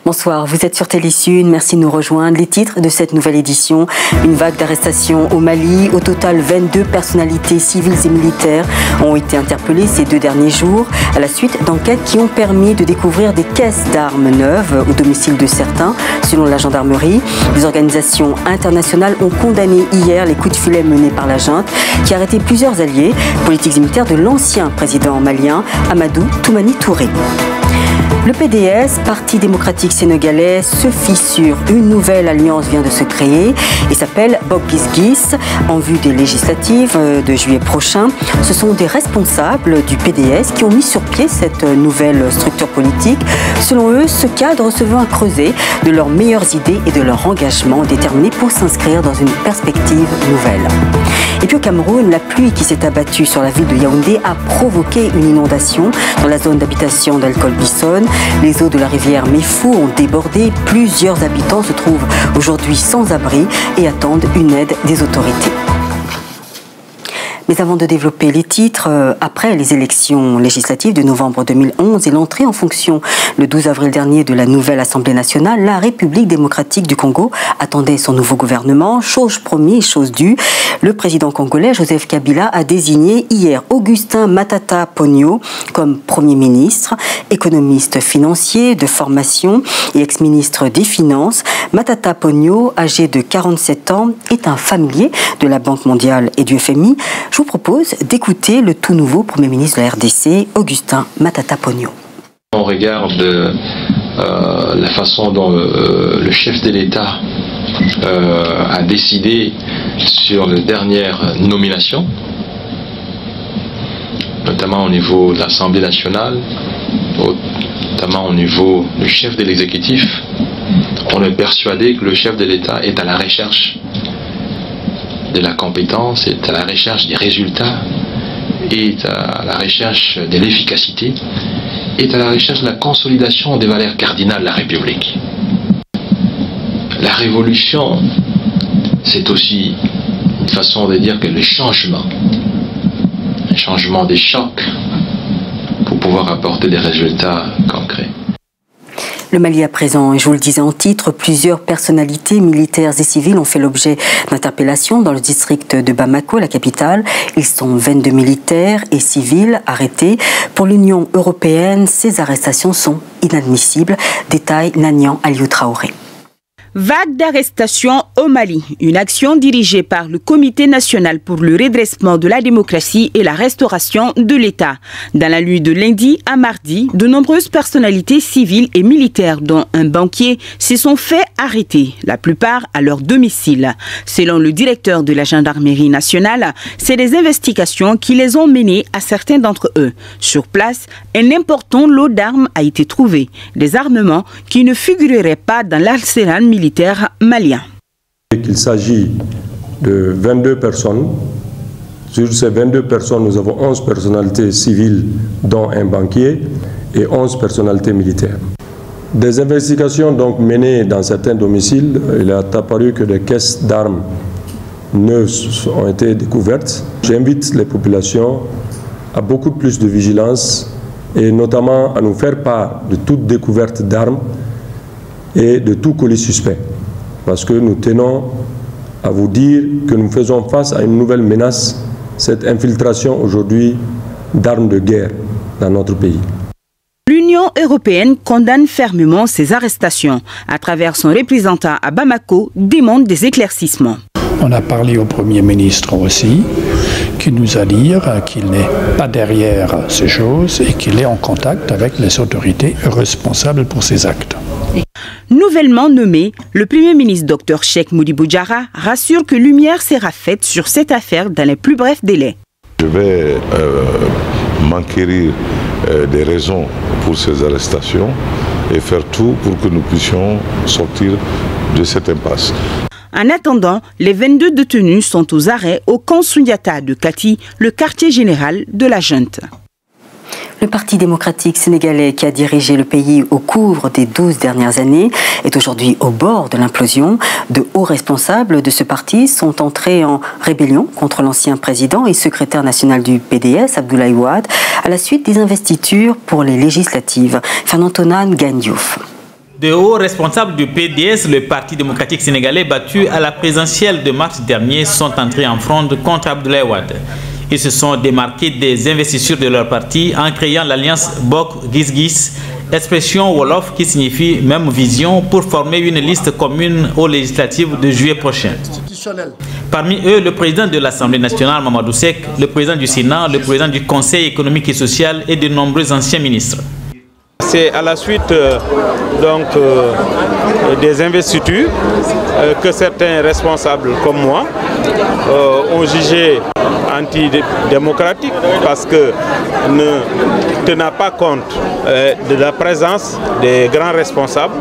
Bonsoir, vous êtes sur Télésud, merci de nous rejoindre. Les titres de cette nouvelle édition: une vague d'arrestations au Mali. Au total, 22 personnalités civiles et militaires ont été interpellées ces 2 derniers jours à la suite d'enquêtes qui ont permis de découvrir des caisses d'armes neuves au domicile de certains, selon la gendarmerie. Les organisations internationales ont condamné hier les coups de filet menés par la junte qui a arrêté plusieurs alliés politiques et militaires de l'ancien président malien Amadou Toumani Touré. Le PDS, Parti démocratique sénégalais, se fissure. Une nouvelle alliance vient de se créer et s'appelle Bokk Gis Gis en vue des législatives de juillet prochain. Ce sont des responsables du PDS qui ont mis sur pied cette nouvelle structure politique. Selon eux, ce cadre se veut un creuset de leurs meilleures idées et de leur engagement déterminé pour s'inscrire dans une perspective nouvelle. Et puis au Cameroun, la pluie qui s'est abattue sur la ville de Yaoundé a provoqué une inondation dans la zone d'habitation d'El-Kolbison. Les eaux de la rivière Méfou ont débordé. Plusieurs habitants se trouvent aujourd'hui sans abri et attendent une aide des autorités. Mais avant de développer les titres, après les élections législatives de novembre 2011 et l'entrée en fonction le 12 avril dernier de la nouvelle Assemblée nationale, la République démocratique du Congo attendait son nouveau gouvernement. Chose promise, chose due. Le président congolais Joseph Kabila a désigné hier Augustin Matata Ponyo comme Premier ministre, économiste financier de formation et ex-ministre des Finances. Matata Ponyo, âgé de 47 ans, est un familier de la Banque mondiale et du FMI. Je vous propose d'écouter le tout nouveau Premier ministre de la RDC, Augustin Matata Ponyo. On regarde la façon dont le chef de l'État a décidé sur les dernières nominations, notamment au niveau de l'Assemblée nationale, notamment au niveau du chef de l'exécutif. On est persuadé que le chef de l'État est à la recherche de la compétence, est à la recherche des résultats, est à la recherche de l'efficacité, est à la recherche de la consolidation des valeurs cardinales de la République. La révolution, c'est aussi une façon de dire que le changement, un changement des chocs pour pouvoir apporter des résultats concrets. Le Mali à présent, et je vous le disais en titre, plusieurs personnalités militaires et civiles ont fait l'objet d'interpellations dans le district de Bamako, la capitale. Ils sont 22 militaires et civils arrêtés. Pour l'Union européenne, ces arrestations sont inadmissibles. Détail Nanian Aliou Traoré. Vague d'arrestations au Mali, une action dirigée par le Comité national pour le redressement de la démocratie et la restauration de l'État. Dans la nuit de lundi à mardi, de nombreuses personnalités civiles et militaires, dont un banquier, se sont fait arrêter, la plupart à leur domicile. Selon le directeur de la gendarmerie nationale, c'est des investigations qui les ont menés à certains d'entre eux. Sur place, un important lot d'armes a été trouvé, des armements qui ne figureraient pas dans l'arsenal militaire malien. Il s'agit de 22 personnes. Sur ces 22 personnes, nous avons 11 personnalités civiles, dont un banquier, et 11 personnalités militaires. Des investigations donc menées dans certains domiciles, il est apparu que des caisses d'armes neuves ont été découvertes. J'invite les populations à beaucoup plus de vigilance et notamment à nous faire part de toute découverte d'armes et de tout colis suspect. Parce que nous tenons à vous dire que nous faisons face à une nouvelle menace, cette infiltration aujourd'hui d'armes de guerre dans notre pays. L'Union européenne condamne fermement ces arrestations. À travers son représentant à Bamako, demande des éclaircissements. On a parlé au Premier ministre aussi, qui nous a dit qu'il n'est pas derrière ces choses et qu'il est en contact avec les autorités responsables pour ces actes. Nouvellement nommé, le Premier ministre Dr Cheikh Modibo Diarra rassure que lumière sera faite sur cette affaire dans les plus brefs délais. Je vais m'enquérir des raisons pour ces arrestations et faire tout pour que nous puissions sortir de cette impasse. En attendant, les 22 détenus sont aux arrêts au camp Sundiata de Kati, le quartier général de la junte. Le Parti démocratique sénégalais qui a dirigé le pays au cours des 12 dernières années est aujourd'hui au bord de l'implosion. De hauts responsables de ce parti sont entrés en rébellion contre l'ancien président et secrétaire national du PDS, Abdoulaye Wade, à la suite des investitures pour les législatives. Fernand Tonan Gagnouf. De hauts responsables du PDS, le Parti démocratique sénégalais battu à la présidentielle de mars dernier, sont entrés en fronde contre Abdoulaye Wade. Ils se sont démarqués des investitures de leur parti en créant l'alliance Bok Gis Gis, expression Wolof qui signifie même vision, pour former une liste commune aux législatives de juillet prochain. Parmi eux, le président de l'Assemblée nationale, Mamadou Seck, le président du Sénat, le président du Conseil économique et social et de nombreux anciens ministres. C'est à la suite des investitures que certains responsables comme moi ont jugé antidémocratique parce que ne tenant pas compte de la présence des grands responsables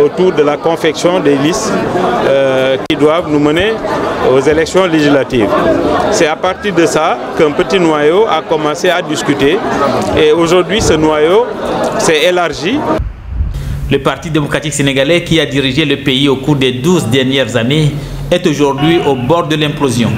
autour de la confection des listes qui doivent nous mener aux élections législatives. C'est à partir de ça qu'un petit noyau a commencé à discuter et aujourd'hui ce noyau s'est élargi. Le Parti démocratique sénégalais qui a dirigé le pays au cours des 12 dernières années est aujourd'hui au bord de l'implosion.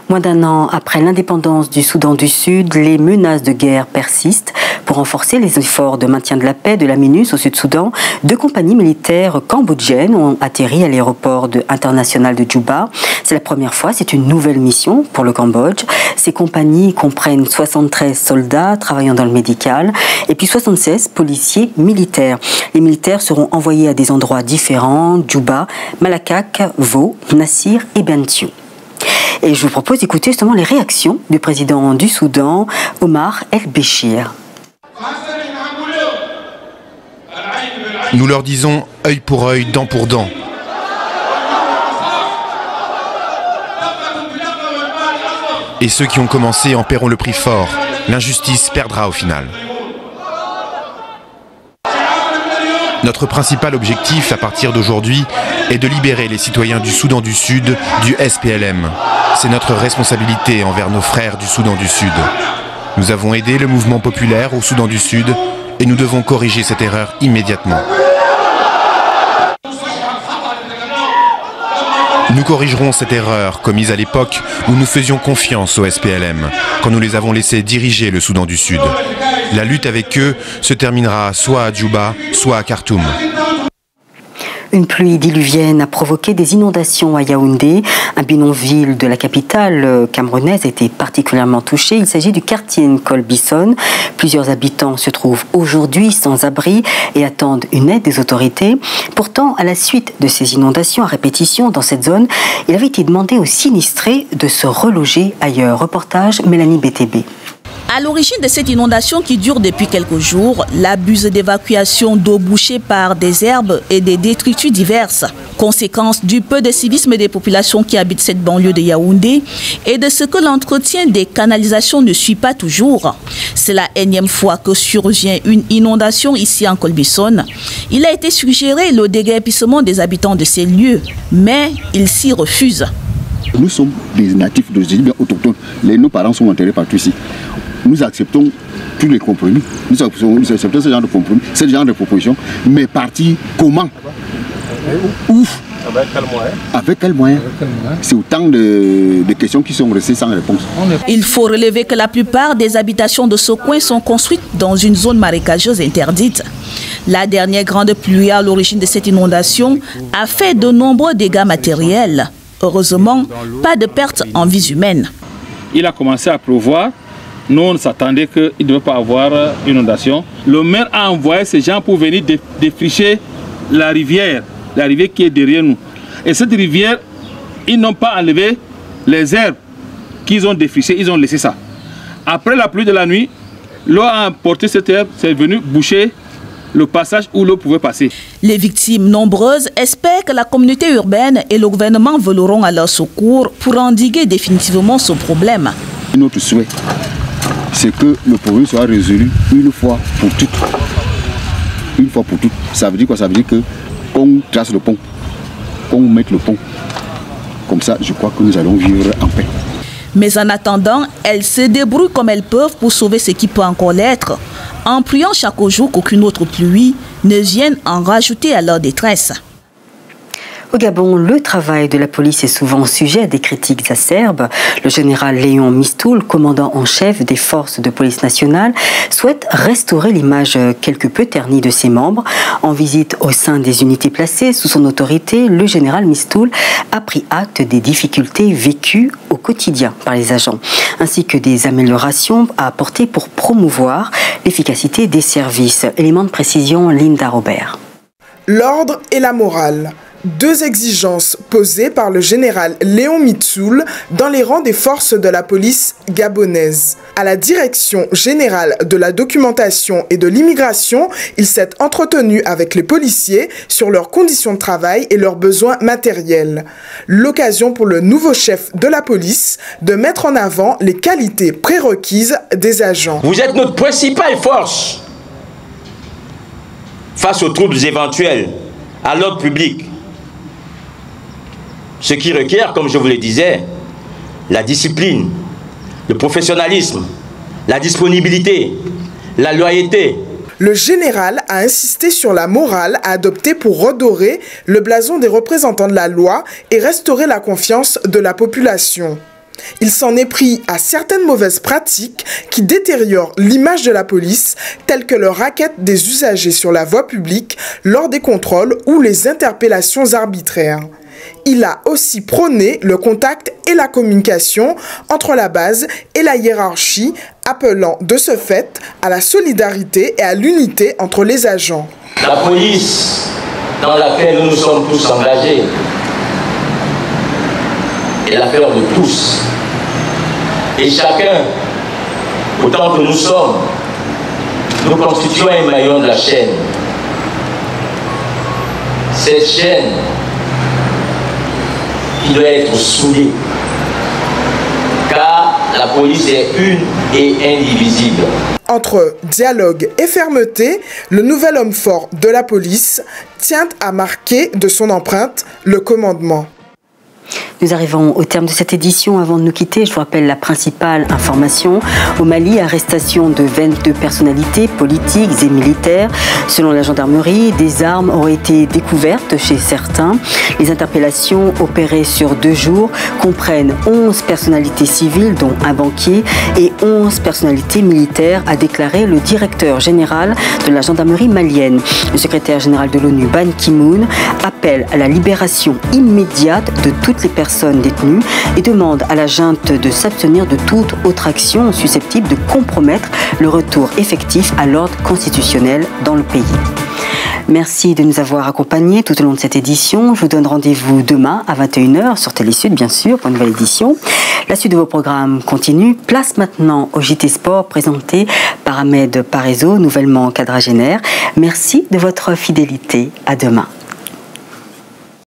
Moins d'un an après l'indépendance du Soudan du Sud, les menaces de guerre persistent. Pour renforcer les efforts de maintien de la paix de la MINUS au Sud-Soudan, 2 compagnies militaires cambodgiennes ont atterri à l'aéroport international de Djouba. C'est la première fois, c'est une nouvelle mission pour le Cambodge. Ces compagnies comprennent 73 soldats travaillant dans le médical et puis 76 policiers militaires. Les militaires seront envoyés à des endroits différents, Djouba, Malakak, Vo, Nassir et Bentiu. Et je vous propose d'écouter justement les réactions du président du Soudan, Omar El-Béchir. Nous leur disons œil pour œil, dent pour dent. Et ceux qui ont commencé en paieront le prix fort. L'injustice perdra au final. Notre principal objectif à partir d'aujourd'hui est de libérer les citoyens du Soudan du Sud du SPLM. C'est notre responsabilité envers nos frères du Soudan du Sud. Nous avons aidé le mouvement populaire au Soudan du Sud et nous devons corriger cette erreur immédiatement. Nous corrigerons cette erreur commise à l'époque où nous faisions confiance au SPLM, quand nous les avons laissés diriger le Soudan du Sud. La lutte avec eux se terminera soit à Djouba, soit à Khartoum. Une pluie diluvienne a provoqué des inondations à Yaoundé. Un bidonville de la capitale camerounaise a été particulièrement touché. Il s'agit du quartier Nkol Bisson. Plusieurs habitants se trouvent aujourd'hui sans abri et attendent une aide des autorités. Pourtant, à la suite de ces inondations à répétition dans cette zone, il avait été demandé aux sinistrés de se reloger ailleurs. Reportage Mélanie BTB. À l'origine de cette inondation qui dure depuis quelques jours, l'abus d'évacuation d'eau bouchée par des herbes et des détritus diverses, conséquence du peu de civisme des populations qui habitent cette banlieue de Yaoundé et de ce que l'entretien des canalisations ne suit pas toujours. C'est la énième fois que survient une inondation ici en Nkol Bisson. Il a été suggéré le déguerpissement des habitants de ces lieux, mais ils s'y refusent. Nous sommes des natifs d'origine autochtone. Nos parents sont enterrés partout ici. Nous acceptons tous les compromis. Nous acceptons ce genre de compromis, ce genre de proposition. Mais partir comment? Où? Avec quel moyen? C'est autant de questions qui sont restées sans réponse. Il faut relever que la plupart des habitations de ce coin sont construites dans une zone marécageuse interdite. La dernière grande pluie à l'origine de cette inondation a fait de nombreux dégâts matériels. Heureusement, pas de pertes en vies humaines. Il a commencé à pleuvoir. Nous, on s'attendait qu'il ne devait pas avoir inondation. Le maire a envoyé ces gens pour venir défricher la rivière qui est derrière nous. Et cette rivière, ils n'ont pas enlevé les herbes qu'ils ont défrichées, ils ont laissé ça. Après la pluie de la nuit, l'eau a emporté cette herbe, c'est venu boucher le passage où l'eau pouvait passer. Les victimes nombreuses espèrent que la communauté urbaine et le gouvernement voleront à leur secours pour endiguer définitivement ce problème. Notre souhait, c'est que le problème soit résolu une fois pour toutes. Une fois pour toutes. Ça veut dire quoi? Ça veut dire qu'on trace le pont qu'on mette le pont. Comme ça, je crois que nous allons vivre en paix. Mais en attendant, elles se débrouillent comme elles peuvent pour sauver ce qui peut encore l'être, en priant chaque jour qu'aucune autre pluie ne vienne en rajouter à leur détresse. Au Gabon, le travail de la police est souvent sujet à des critiques acerbes. Le général Léon Mistoul, commandant en chef des forces de police nationale, souhaite restaurer l'image quelque peu ternie de ses membres. En visite au sein des unités placées sous son autorité, le général Mistoul a pris acte des difficultés vécues au quotidien par les agents, ainsi que des améliorations à apporter pour promouvoir l'efficacité des services. Élément de précision, Linda Robert. L'ordre et la morale. Deux exigences posées par le général Léon Mistoul dans les rangs des forces de la police gabonaise. À la direction générale de la documentation et de l'immigration, il s'est entretenu avec les policiers sur leurs conditions de travail et leurs besoins matériels. L'occasion pour le nouveau chef de la police de mettre en avant les qualités prérequises des agents. Vous êtes notre principale force face aux troubles éventuels à l'ordre public. Ce qui requiert, comme je vous le disais, la discipline, le professionnalisme, la disponibilité, la loyauté. Le général a insisté sur la morale à adopter pour redorer le blason des représentants de la loi et restaurer la confiance de la population. Il s'en est pris à certaines mauvaises pratiques qui détériorent l'image de la police, telles que le racket des usagers sur la voie publique lors des contrôles ou les interpellations arbitraires. Il a aussi prôné le contact et la communication entre la base et la hiérarchie, appelant de ce fait à la solidarité et à l'unité entre les agents. La police dans laquelle nous sommes tous engagés est l'affaire de tous. Et chacun, autant que nous sommes, nous constituons un maillon de la chaîne. Cette chaîne qui doit être soudée, car la police est une et indivisible. Entre dialogue et fermeté, le nouvel homme fort de la police tient à marquer de son empreinte le commandement. Nous arrivons au terme de cette édition. Avant de nous quitter, je vous rappelle la principale information. Au Mali, arrestation de 22 personnalités politiques et militaires. Selon la gendarmerie, des armes auraient été découvertes chez certains. Les interpellations opérées sur 2 jours comprennent 11 personnalités civiles, dont un banquier, et 11 personnalités militaires, a déclaré le directeur général de la gendarmerie malienne. Le secrétaire général de l'ONU, Ban Ki-moon, appelle à la libération immédiate de toutes les personnes détenues et demande à la junte de s'abstenir de toute autre action susceptible de compromettre le retour effectif à l'ordre constitutionnel dans le pays. Merci de nous avoir accompagnés tout au long de cette édition. Je vous donne rendez-vous demain à 21h sur Télésud, bien sûr, pour une nouvelle édition. La suite de vos programmes continue. Place maintenant au JT Sport présenté par Ahmed Parezo, nouvellement quadragénaire. Merci de votre fidélité. À demain.